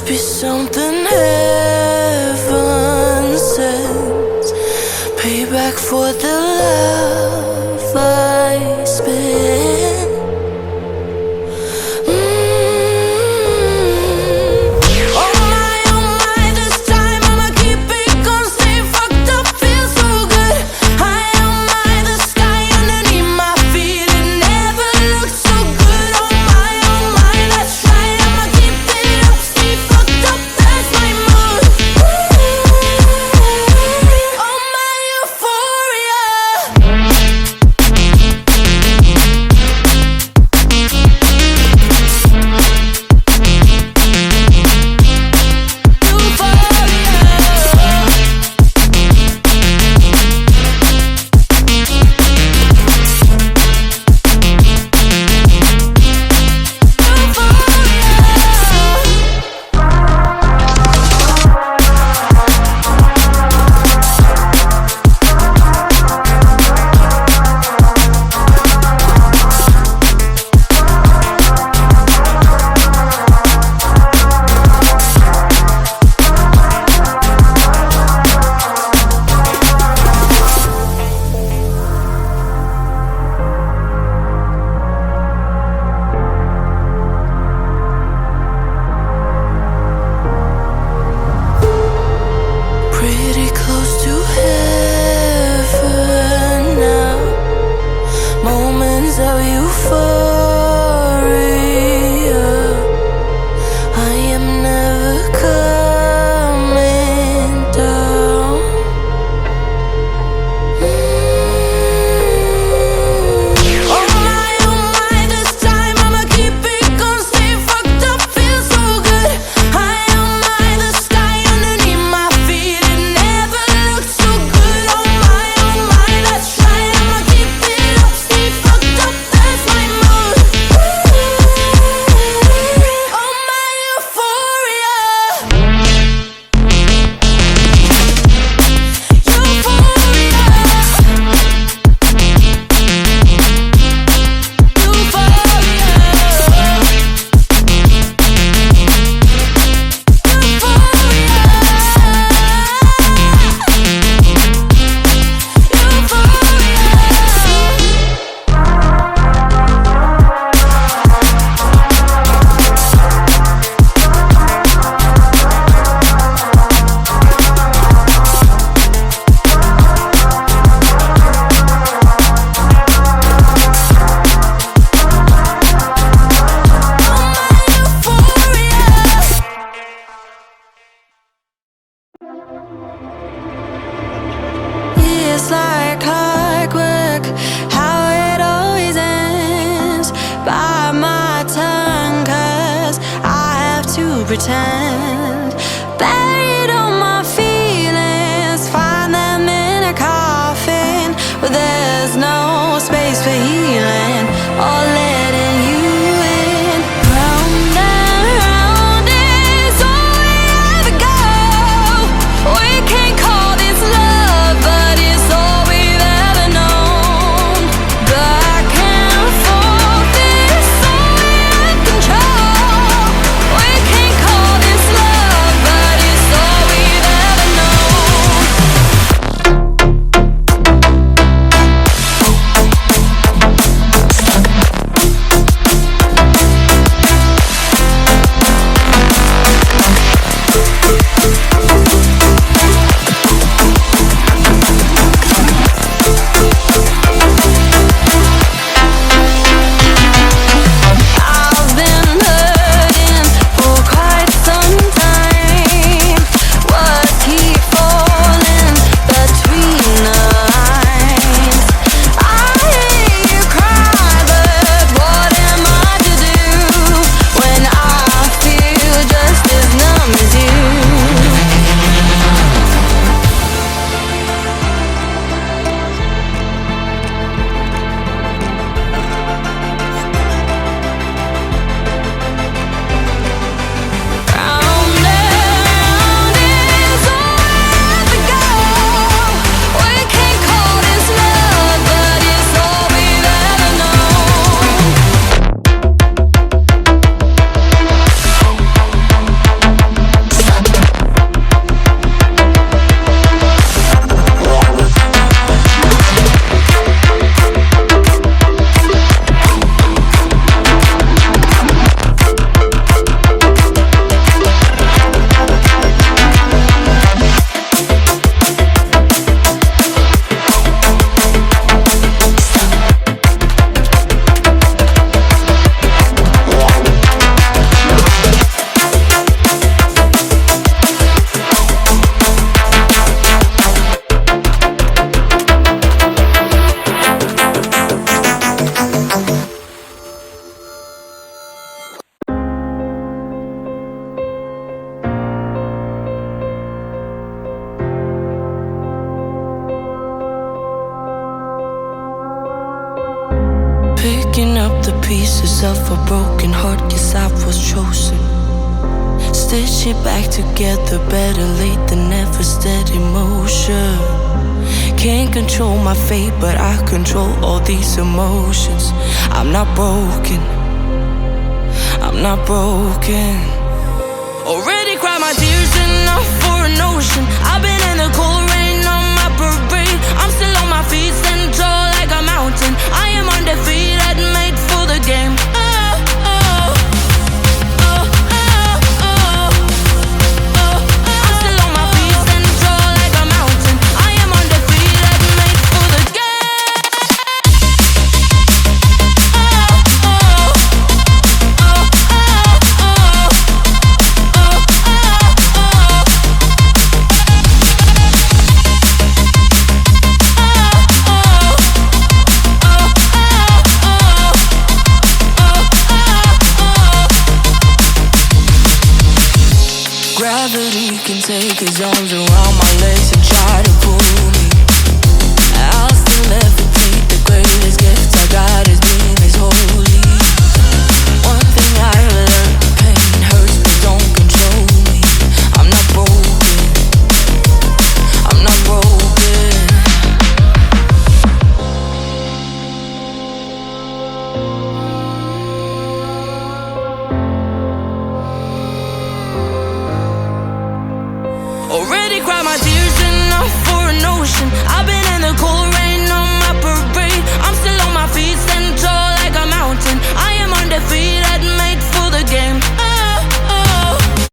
be something heaven sends. Payback for the love I spent. Pretend buried all my feelings, find them in a coffin where there's no space for healing or letting you in. Round and round is all we ever go. We can't call this love, but it's all we've ever known. Back and forth is all we have control. We can't call this love, but it's all we've ever known. yourself a broken heart, yes I was chosen. Stitch it back together, better late than never, steady motion. Can't control my fate, but I control all these emotions. I'm not broken, I'm not broken. Already cried my tears enough for an ocean. I've been in the cold rain on my parade. I'm still on my feet, stand tall like a mountain. I am undefeated, made for the game. Gravity can take his arms around my legs and try to pull me. I'll still levitate. The greatest gift I got is being this holy. One thing I learned, pain hurts but don't control me. I'm not broken, I'm not broken. Already cried my tears enough for an ocean. I've been in the cold rain